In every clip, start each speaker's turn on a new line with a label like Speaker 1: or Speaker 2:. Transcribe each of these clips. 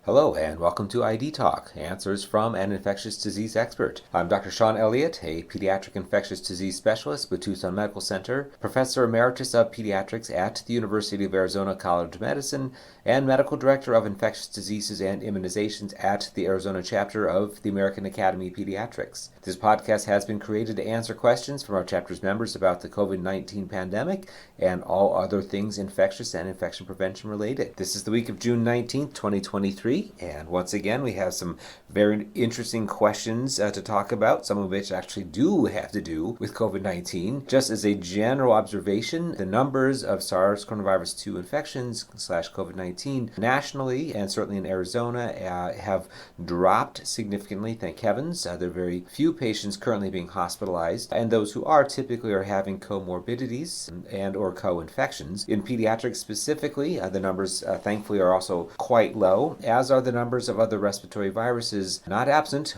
Speaker 1: Hello and welcome to ID Talk, answers from an infectious disease expert. I'm Dr. Sean Elliott, a pediatric infectious disease specialist with Tucson Medical Center, professor emeritus of pediatrics at the University of Arizona College of Medicine, and medical director of infectious diseases and immunizations at the Arizona chapter of the American Academy of Pediatrics. This podcast has been created to answer questions from our chapter's members about the COVID-19 pandemic and all other things infectious and infection prevention related. This is the week of June 19th, 2023. And once again, we have some very interesting questions to talk about, some of which actually do have to do with COVID-19. Just as a general observation, the numbers of SARS-CoV-2 infections / COVID-19 nationally and certainly in Arizona have dropped significantly, thank heavens. There are very few patients currently being hospitalized, and those who are typically are having comorbidities and or co-infections. In pediatrics specifically, the numbers thankfully are also quite low, as are the numbers of other respiratory viruses, not absent,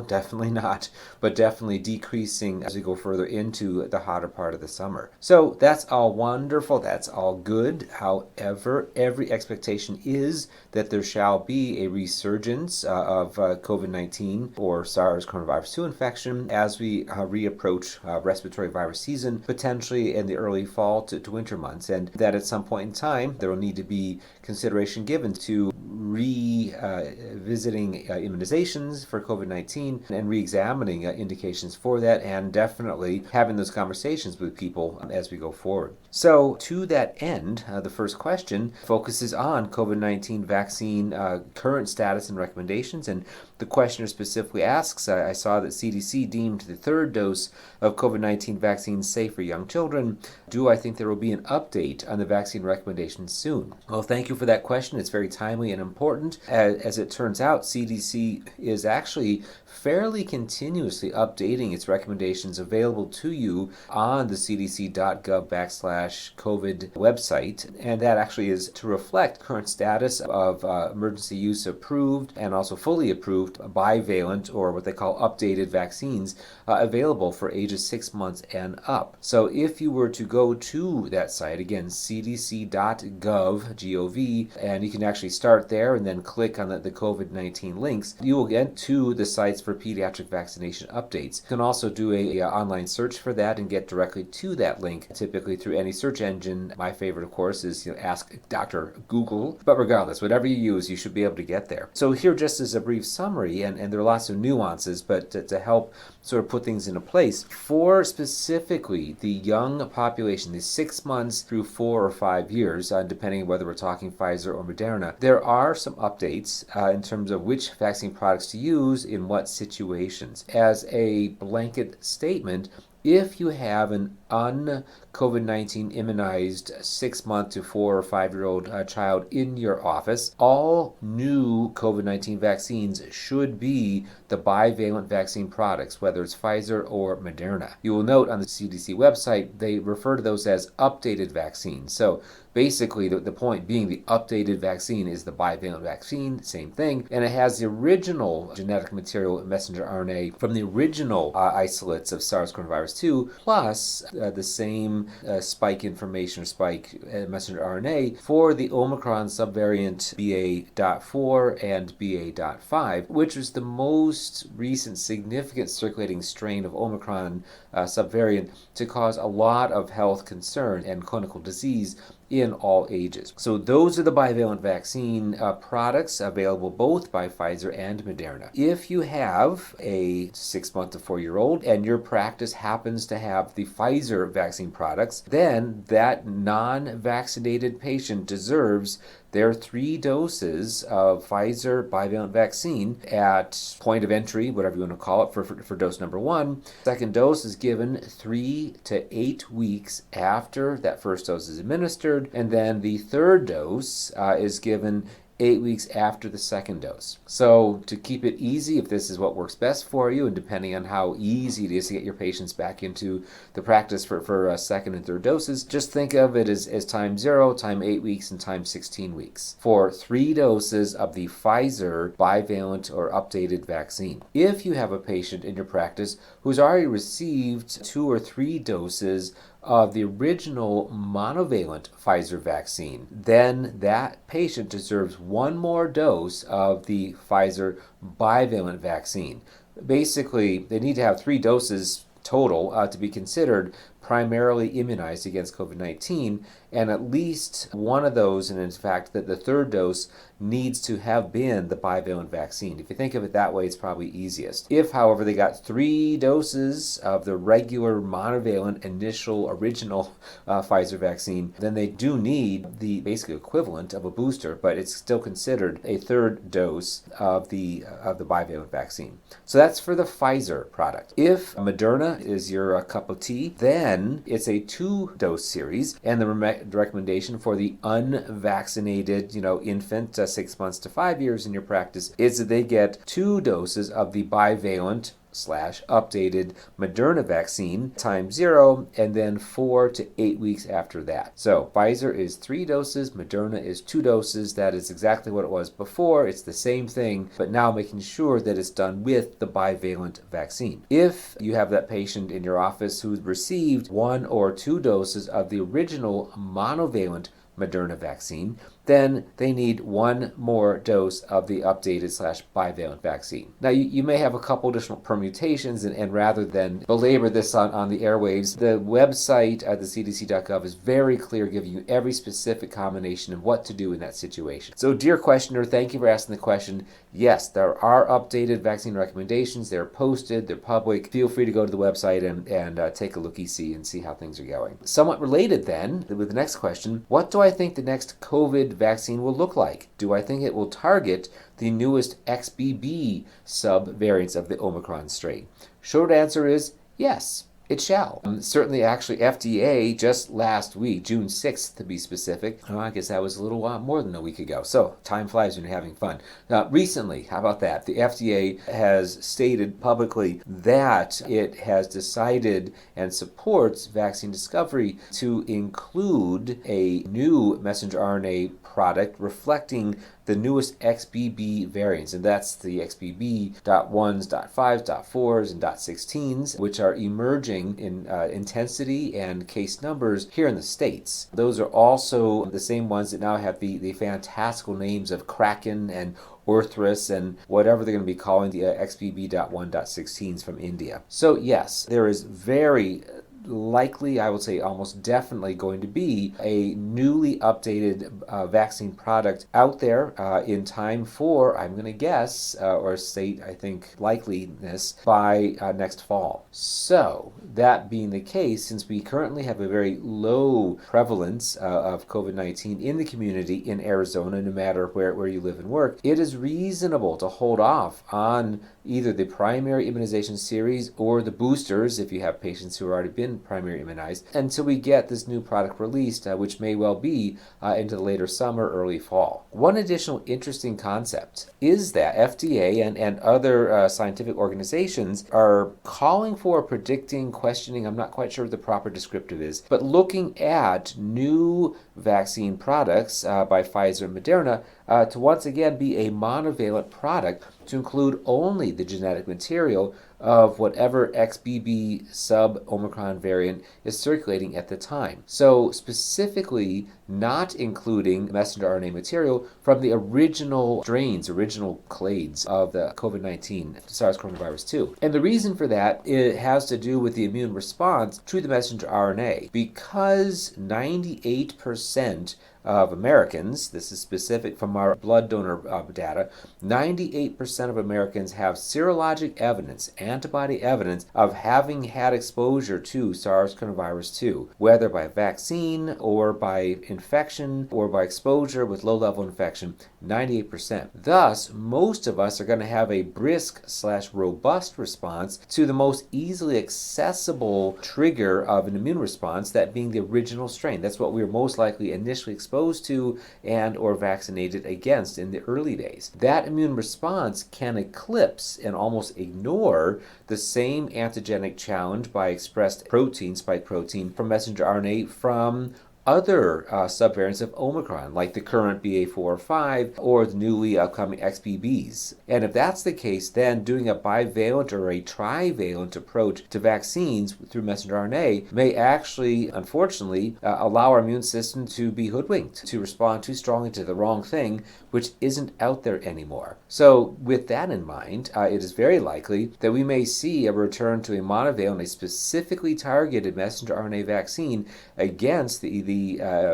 Speaker 1: definitely not, but definitely decreasing as we go further into the hotter part of the summer. So that's all wonderful, that's all good. However, every expectation is that there shall be a resurgence of COVID-19 or SARS-CoV-2 infection as we reapproach respiratory virus season, potentially in the early fall to winter months, and that at some point in time there will need to be consideration given to revisiting immunizations for COVID-19 and re-examining indications for that, and definitely having those conversations with people as we go forward. So to that end, the first question focuses on COVID-19 vaccine current status and recommendations, and the questioner specifically asks, I saw that CDC deemed the third dose of COVID-19 vaccine safe for young children. Do I think there will be an update on the vaccine recommendations soon? Well, thank you for that question. It's very timely and important. As it turns out, CDC is actually fairly continuously updating its recommendations available to you on the cdc.gov/COVID website, and that actually is to reflect current status of emergency use approved and also fully approved bivalent, or what they call updated vaccines, available for ages 6 months and up. So if you were to go to that site, again, cdc.gov, G-O-V, and you can actually start there and then click on the COVID-19 links, you will get to the sites for pediatric vaccination updates. You can also do a online search for that and get directly to that link, typically through any search engine. My favorite, of course, is Ask Dr. Google, but regardless, whatever you use, you should be able to get there. So here, just as a brief summary, and there are lots of nuances, but to help sort of put things into place, for specifically the young population, the 6 months through 4 or 5 years, depending on whether we're talking Pfizer or Moderna, there are some updates in terms of which vaccine products to use in what situations. As a blanket statement, if you have an un-COVID-19 immunized 6 month to 4 or 5 year old child in your office, all new COVID-19 vaccines should be the bivalent vaccine products, whether it's Pfizer or Moderna. You will note on the CDC website, they refer to those as updated vaccines. So basically, the point being the updated vaccine is the bivalent vaccine, same thing, and it has the original genetic material messenger RNA from the original isolates of SARS-CoV-2, plus the same spike information or spike messenger RNA for the Omicron subvariant BA.4 and BA.5, which was the most recent significant circulating strain of Omicron subvariant to cause a lot of health concern and clinical disease in all ages. So those are the bivalent vaccine products available both by Pfizer and Moderna. If you have a 6 month to 4 year old and your practice happens to have the Pfizer vaccine products, then that non-vaccinated patient deserves their 3 doses of Pfizer bivalent vaccine at point of entry, whatever you want to call it, for dose number 1. Second dose is given 3 to 8 weeks after that first dose is administered, and then the third dose is given 8 weeks after the second dose. So to keep it easy, if this is what works best for you, and depending on how easy it is to get your patients back into the practice for second and third doses, just think of it as time 0, time 8 weeks, and time 16 weeks for 3 doses of the Pfizer bivalent or updated vaccine. If you have a patient in your practice who's already received 2 or 3 doses of the original monovalent Pfizer vaccine, then that patient deserves one more dose of the Pfizer bivalent vaccine. Basically, they need to have 3 doses total to be considered primarily immunized against COVID-19, and at least one of those, and in fact that the third dose, needs to have been the bivalent vaccine. If you think of it that way, it's probably easiest. If, however, they got 3 doses of the regular monovalent initial original Pfizer vaccine, then they do need the basic equivalent of a booster, but it's still considered a third dose of the bivalent vaccine. So that's for the Pfizer product. If Moderna is your cup of tea, then it's a 2-dose series, and the recommendation for the unvaccinated, infant 6 months to 5 years in your practice is that they get 2 doses of the bivalent /updated Moderna vaccine times 0, and then 4 to 8 weeks after that. So Pfizer is 3 doses, Moderna is 2 doses. That is exactly what it was before. It's the same thing, but now making sure that it's done with the bivalent vaccine. If you have that patient in your office who's received 1 or 2 doses of the original monovalent Moderna vaccine, then they need 1 more dose of the updated /bivalent vaccine. Now, you may have a couple additional permutations, and rather than belabor this on the airwaves, the website at the cdc.gov is very clear, giving you every specific combination of what to do in that situation. So, dear questioner, thank you for asking the question. Yes, there are updated vaccine recommendations. They're posted, they're public. Feel free to go to the website and take a looky-see and see how things are going. Somewhat related then, with the next question, what do I think the next COVID vaccine will look like? Do I think it will target the newest XBB subvariants of the Omicron strain? Short answer is yes. It shall. Certainly, actually, FDA just last week, June 6th to be specific, I guess that was a little more than a week ago. So, time flies when you're having fun. Recently, how about that? The FDA has stated publicly that it has decided and supports vaccine discovery to include a new messenger RNA product reflecting the newest XBB variants, and that's the XBB.1s, .5s, .4s, and .16s, which are emerging in intensity and case numbers here in the States. Those are also the same ones that now have the fantastical names of Kraken and Orthrus and whatever they're going to be calling the XBB.1.16s from India. So yes, there is very likely, I would say almost definitely, going to be a newly updated vaccine product out there in time for, I'm going to guess, or state, I think, likeliness by next fall. So, that being the case, since we currently have a very low prevalence of COVID-19 in the community in Arizona, no matter where you live and work, it is reasonable to hold off on either the primary immunization series or the boosters, if you have patients who have already been primary immunized, until we get this new product released, which may well be into the later summer, early fall. One additional interesting concept is that FDA and other scientific organizations are calling for, predicting, questioning, I'm not quite sure what the proper descriptive is, but looking at new vaccine products by Pfizer and Moderna to once again be a monovalent product to include only the genetic material of whatever XBB sub-Omicron variant is circulating at the time. So specifically not including messenger RNA material from the original strains, original clades of the COVID-19 SARS coronavirus 2. And the reason for that, it has to do with the immune response to the messenger RNA. Because 98% of Americans, this is specific from our blood donor data, 98% of Americans have serologic evidence, antibody evidence, of having had exposure to SARS coronavirus 2, whether by vaccine or by infection or by exposure with low-level infection, 98%. Thus, most of us are going to have a brisk/robust response to the most easily accessible trigger of an immune response, that being the original strain. That's what we were most likely initially exposed to and or vaccinated against in the early days. That immune response can eclipse and almost ignore the same antigenic challenge by expressed protein, spike protein, from messenger RNA from other subvariants of Omicron, like the current BA4 or 5 or the newly upcoming XBBs. And if that's the case, then doing a bivalent or a trivalent approach to vaccines through messenger RNA may actually, unfortunately, allow our immune system to be hoodwinked, to respond too strongly to the wrong thing, which isn't out there anymore. So with that in mind, it is very likely that we may see a return to a monovalent, a specifically targeted messenger RNA vaccine against the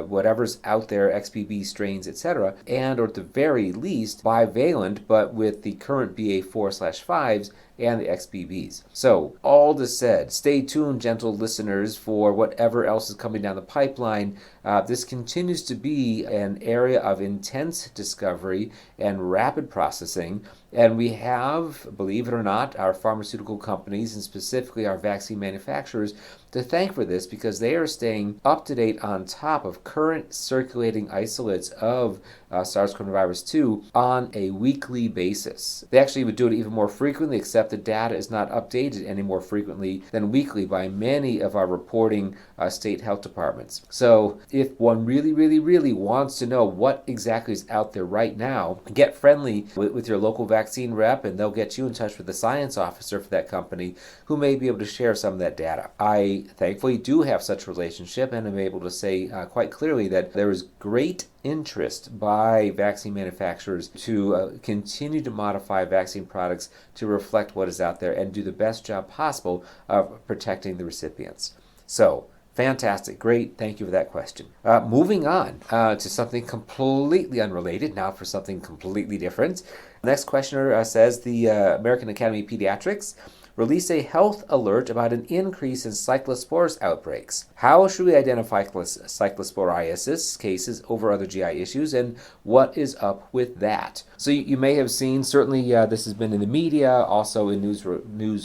Speaker 1: whatever's out there, XBB strains, etc., and or at the very least bivalent, but with the current BA4/5s and the XBBs. So, all this said, stay tuned, gentle listeners, for whatever else is coming down the pipeline. This continues to be an area of intense discovery and rapid processing, and we have, believe it or not, our pharmaceutical companies, and specifically our vaccine manufacturers, to thank for this, because they are staying up to date on top of current circulating isolates of SARS-CoV-2 on a weekly basis. They actually would do it even more frequently, except the data is not updated any more frequently than weekly by many of our reporting state health departments. So if one really wants to know what exactly is out there right now, get friendly with your local vaccine rep, and they'll get you in touch with the science officer for that company who may be able to share some of that data. I thankfully do have such a relationship, and I'm able to say quite clearly that there is great interest by vaccine manufacturers to continue to modify vaccine products to reflect what is out there and do the best job possible of protecting the recipients. So, fantastic. Great. Thank you for that question. Moving on to something completely unrelated, now for something completely different. The next questioner says the American Academy of Pediatrics released a health alert about an increase in cyclosporus outbreaks. How should we identify cyclosporiasis cases over other GI issues, and what is up with that? So you may have seen, certainly this has been in the media, also in news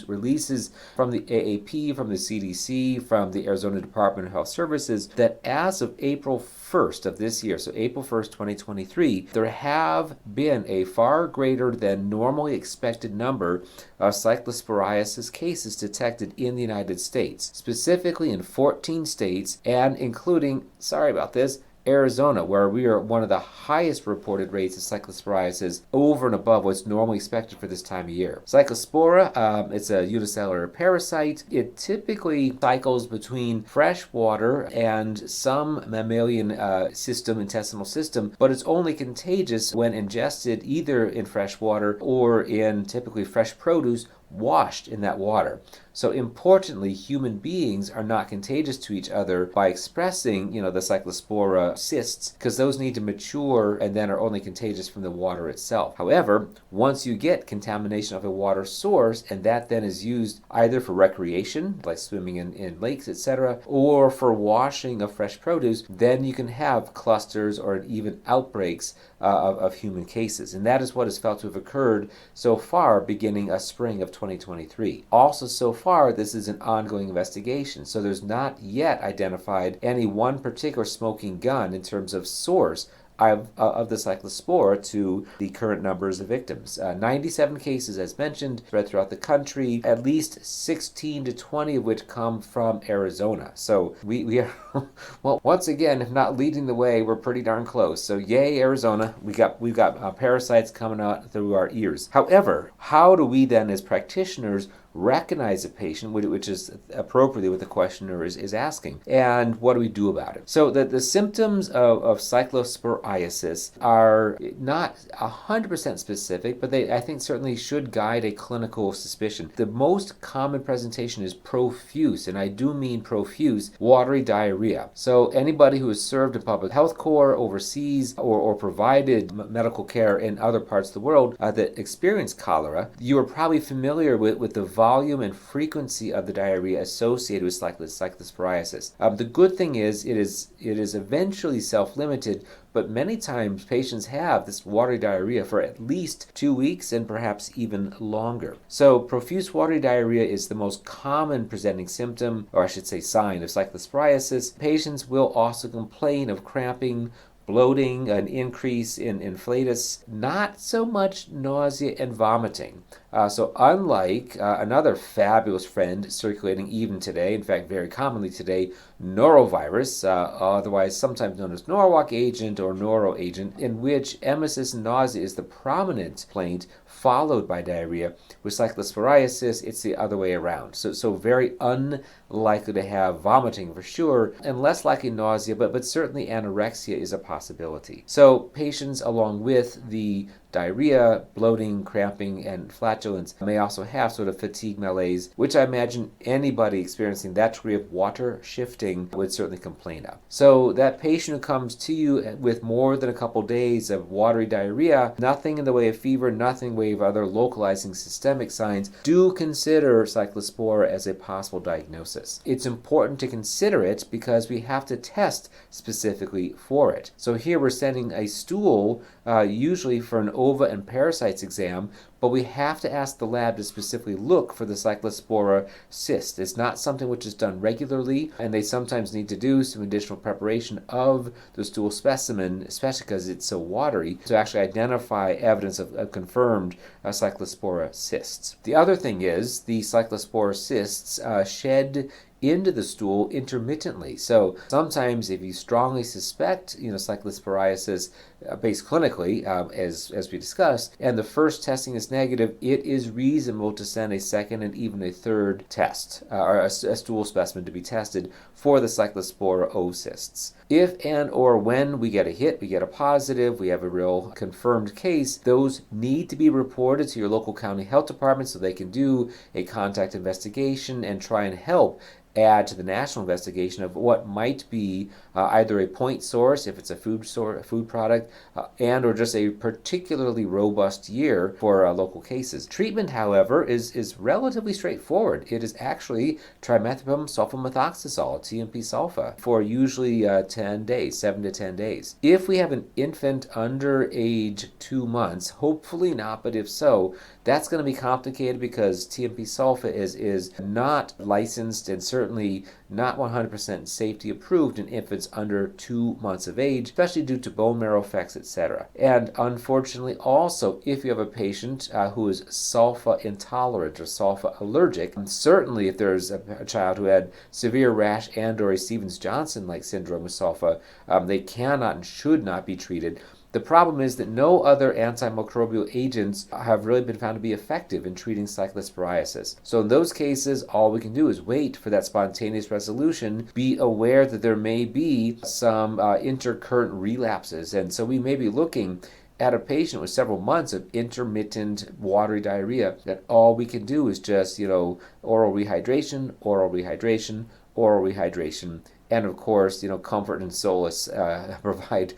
Speaker 1: releases from the AAP, from the CDC, from the Arizona Department of Health Services, that as of April 1st of this year, so April 1st, 2023, there have been a far greater than normally expected number of cyclosporiasis cases detected in the United States, specifically in 14 states, and including, sorry about this, Arizona, where we are one of the highest reported rates of cyclosporiasis over and above what's normally expected for this time of year. Cyclospora, it's a unicellular parasite. It typically cycles between fresh water and some mammalian intestinal system, but it's only contagious when ingested either in fresh water or in typically fresh produce washed in that water. So importantly, human beings are not contagious to each other by expressing, the cyclospora cysts, because those need to mature and then are only contagious from the water itself. However, once you get contamination of a water source, and that then is used either for recreation, like swimming in lakes, etc., or for washing of fresh produce, then you can have clusters or even outbreaks of human cases. And that is what is felt to have occurred so far beginning spring of 2023. Also, so far, this is an ongoing investigation, so there's not yet identified any one particular smoking gun in terms of source of the cyclospora to the current numbers of victims. 97 cases, as mentioned, spread throughout the country, at least 16 to 20 of which come from Arizona. So we are, well, once again, if not leading the way, we're pretty darn close. So yay, Arizona. We've got parasites coming out through our ears. However, how do we then, as practitioners, recognize a patient, which is appropriately what the questioner is asking, and what do we do about it? So the symptoms of cyclosporiasis are not 100% specific, but they, I think, certainly should guide a clinical suspicion. The most common presentation is profuse, and I do mean profuse, watery diarrhea. So anybody who has served in public health corps overseas or provided medical care in other parts of the world that experience cholera, you are probably familiar with the volume and frequency of the diarrhea associated with cyclosporiasis. The good thing is it is eventually self-limited, but many times patients have this watery diarrhea for at least 2 weeks and perhaps even longer. So profuse watery diarrhea is the most common presenting symptom, or I should say sign, of cyclosporiasis. Patients will also complain of cramping, bloating, an increase in inflatus, not so much nausea and vomiting. So unlike another fabulous friend circulating even today, in fact very commonly today, norovirus, otherwise sometimes known as Norwalk agent or noro agent, in which emesis and nausea is the prominent complaint followed by diarrhea. With cyclosporiasis, it's the other way around. So very unlikely to have vomiting for sure, and less likely nausea, but certainly anorexia is a possibility. So patients, along with the diarrhea, bloating, cramping, and flatulence, may also have sort of fatigue malaise, which I imagine anybody experiencing that degree of water shifting would certainly complain of. So that patient who comes to you with more than a couple days of watery diarrhea, nothing in the way of fever, nothing in the way of other localizing systemic signs, do consider cyclospora as a possible diagnosis. It's important to consider it because we have to test specifically for it. So here we're sending a stool, usually for an ova and parasites exam, but we have to ask the lab to specifically look for the cyclospora cyst. It's not something which is done regularly, and they sometimes need to do some additional preparation of the stool specimen, especially because it's so watery, to actually identify evidence of confirmed cyclospora cysts. The other thing is the cyclospora cysts shed into the stool intermittently. So sometimes if you strongly suspect, cyclosporiasis based clinically, as we discussed, and the first testing is negative, it is reasonable to send a second and even a third test, or a stool specimen to be tested for the cyclospora oocysts. If and or when we get a hit, we get a positive, we have a real confirmed case, those need to be reported to your local county health department so they can do a contact investigation and try and help add to the national investigation of what might be either a point source, if it's a food product, and or just a particularly robust year for local cases. Treatment, however, is relatively straightforward. It is actually trimethoprim sulfamethoxazole, TMP sulfa, for usually 10 days, 7 to 10 days. If we have an infant under age 2 months, hopefully not, but if so, that's going to be complicated because TMP sulfa is not licensed and certainly not 100% safety approved in infants under 2 months of age, especially due to bone marrow effects, etc. And unfortunately also, if you have a patient who is sulfa intolerant or sulfa allergic, and certainly if there's a child who had severe rash and or a Stevens-Johnson-like syndrome with sulfa, they cannot and should not be treated. The problem is that no other antimicrobial agents have really been found to be effective in treating cyclosporiasis. So in those cases, all we can do is wait for that spontaneous resolution, be aware that there may be some intercurrent relapses. And so we may be looking at a patient with several months of intermittent watery diarrhea that all we can do is just, oral rehydration, oral rehydration, oral rehydration, and of course, comfort and solace, provide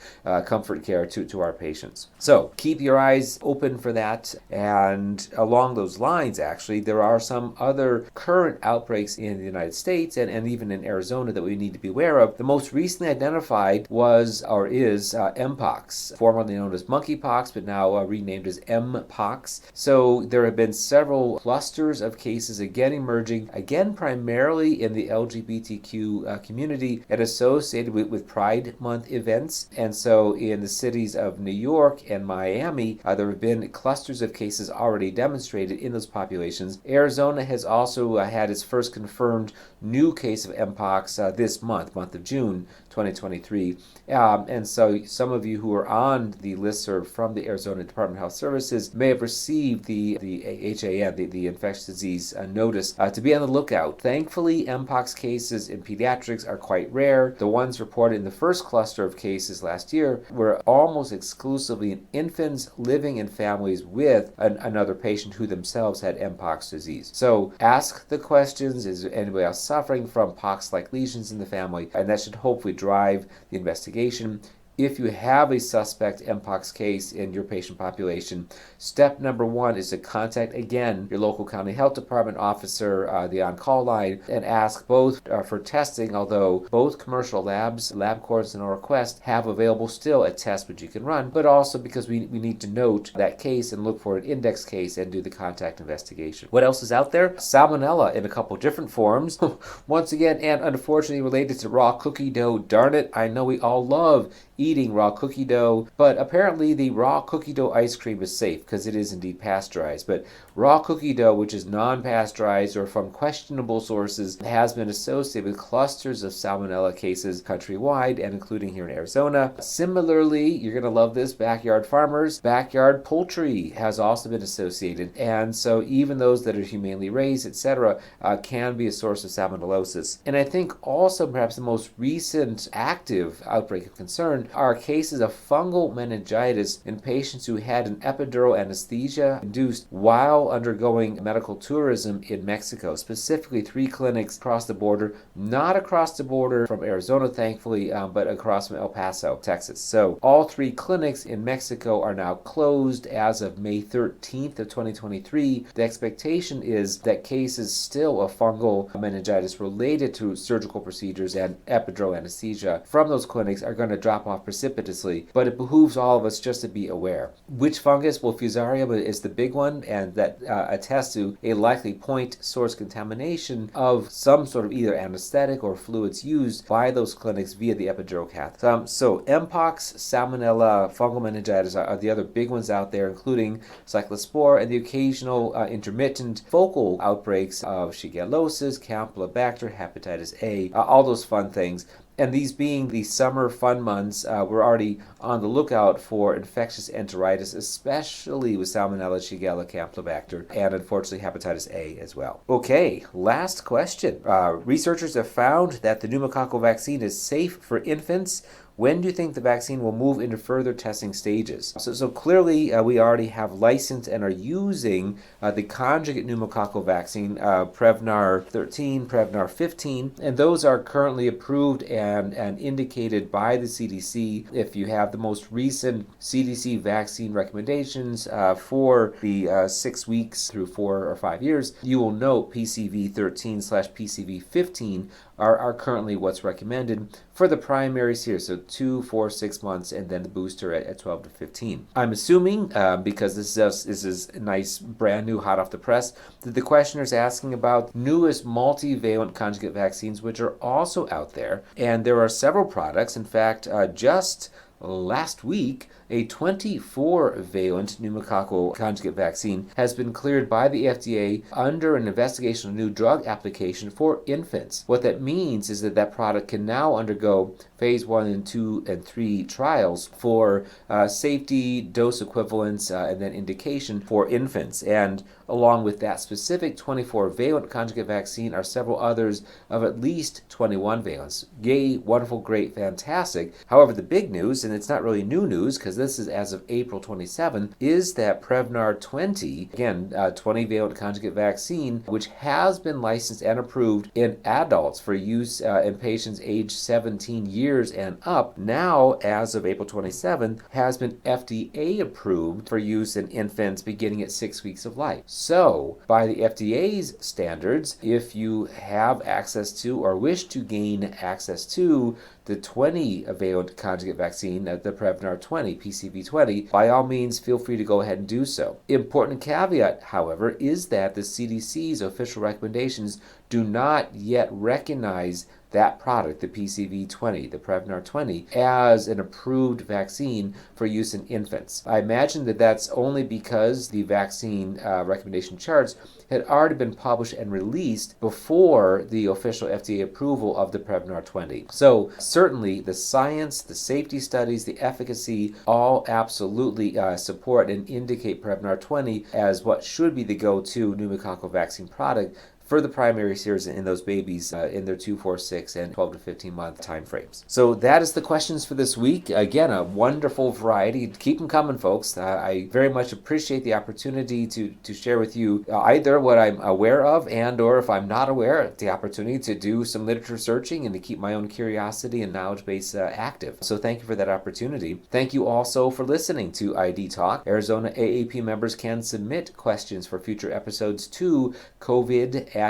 Speaker 1: comfort care to our patients. So keep your eyes open for that. And along those lines, actually, there are some other current outbreaks in the United States and even in Arizona that we need to be aware of. The most recently identified was or is Mpox, formerly known as monkeypox, but now renamed as Mpox. So there have been several clusters of cases again emerging, again primarily in the LGBTQ community, and associated with Pride Month events. And so in the cities of New York and Miami, there have been clusters of cases already demonstrated in those populations. Arizona has also had its first confirmed new case of Mpox this month of June 2023. And so some of you who are on the listserv from the Arizona Department of Health Services may have received the HAN, the infectious disease notice, to be on the lookout. Thankfully, Mpox cases in pediatrics are quite rare. The ones reported in the first cluster of cases last year were almost exclusively in infants living in families with another patient who themselves had Mpox disease. So ask the questions, is there anybody else suffering from pox-like lesions in the family? And that should hopefully drive the investigation. If you have a suspect Mpox case in your patient population, step number 1 is to contact, again, your local county health department officer, the on-call line, and ask both for testing, although both commercial labs, LabCorp and OraQuest, have available still a test which you can run, but also because we need to note that case and look for an index case and do the contact investigation. What else is out there? Salmonella in a couple different forms. Once again, and unfortunately related to raw cookie dough. Darn it, I know we all love eating raw cookie dough, but apparently the raw cookie dough ice cream is safe because it is indeed pasteurized. But raw cookie dough, which is non-pasteurized or from questionable sources, has been associated with clusters of salmonella cases countrywide and including here in Arizona. Similarly, you're going to love this, backyard farmers, backyard poultry has also been associated. And so even those that are humanely raised, etc., can be a source of salmonellosis. And I think also perhaps the most recent active outbreak of concern are cases of fungal meningitis in patients who had an epidural anesthesia induced while undergoing medical tourism in Mexico, specifically 3 clinics across the border, not across the border from Arizona, thankfully, but across from El Paso, Texas. So all 3 clinics in Mexico are now closed as of May 13th of 2023. The expectation is that cases still of fungal meningitis related to surgical procedures and epidural anesthesia from those clinics are going to drop off precipitously, but it behooves all of us just to be aware. Which fungus? Well, Fusarium is the big one, and that attests to a likely point source contamination of some sort of either anesthetic or fluids used by those clinics via the epidural cath. So Mpox, Salmonella, fungal meningitis are the other big ones out there, including cyclospora and the occasional intermittent focal outbreaks of Shigellosis, Campylobacter, hepatitis A, all those fun things. And these being the summer fun months, we're already on the lookout for infectious enteritis, especially with Salmonella, Shigella, Campylobacter, and unfortunately hepatitis A as well. Okay, last question. Researchers have found that the pneumococcal vaccine is safe for infants. When do you think the vaccine will move into further testing stages? So clearly we already have licensed and are using the conjugate pneumococcal vaccine, Prevnar 13, Prevnar 15, and those are currently approved and indicated by the CDC. If you have the most recent CDC vaccine recommendations for the 6 weeks through 4 or 5 years, you will note PCV 13/PCV 15 are currently what's recommended for the primary series, so 2, 4, 6 months, and then the booster at 12 to 15. I'm assuming, because this is nice, brand new, hot off the press, that the questioner is asking about newest multivalent conjugate vaccines, which are also out there. And there are several products. In fact, just last week, a 24-valent pneumococcal conjugate vaccine has been cleared by the FDA under an investigational new drug application for infants. What that means is that that product can now undergo phase 1 and 2 and 3 trials for safety, dose equivalence, and then indication for infants. And along with that specific 24-valent conjugate vaccine are several others of at least 21 valents. Yay, wonderful, great, fantastic. However, the big news, and it's not really new news because this is as of April 27, is that Prevnar 20, again, 20-valent conjugate vaccine, which has been licensed and approved in adults for use in patients aged 17 years and up, now, as of April 27, has been FDA approved for use in infants beginning at 6 weeks of life. So, by the FDA's standards, if you have access to or wish to gain access to the 20-valent conjugate vaccine, the Prevnar 20, PCV 20, by all means, feel free to go ahead and do so. Important caveat, however, is that the CDC's official recommendations do not yet recognize that product, the PCV 20, the Prevnar 20, as an approved vaccine for use in infants. I imagine that that's only because the vaccine recommendation charts had already been published and released before the official FDA approval of the Prevnar 20. So certainly the science, the safety studies, the efficacy all absolutely support and indicate Prevnar 20 as what should be the go-to pneumococcal vaccine product for the primary series in those babies in their 2, 4, 6, and 12 to 15 month time frames. So that is the questions for this week. Again, a wonderful variety. Keep them coming, folks. I very much appreciate the opportunity to share with you either what I'm aware of and or if I'm not aware, the opportunity to do some literature searching and to keep my own curiosity and knowledge base active. So thank you for that opportunity. Thank you also for listening to ID Talk. Arizona AAP members can submit questions for future episodes to covid@azaap.org.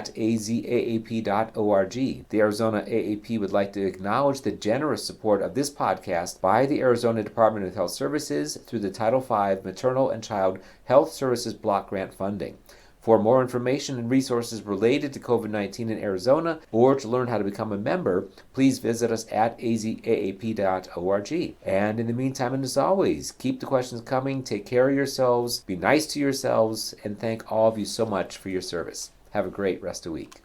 Speaker 1: The Arizona AAP would like to acknowledge the generous support of this podcast by the Arizona Department of Health Services through the Title V Maternal and Child Health Services Block Grant funding. For more information and resources related to COVID-19 in Arizona, or to learn how to become a member, please visit us at azaap.org. And in the meantime, and as always, keep the questions coming, take care of yourselves, be nice to yourselves, and thank all of you so much for your service. Have a great rest of the week.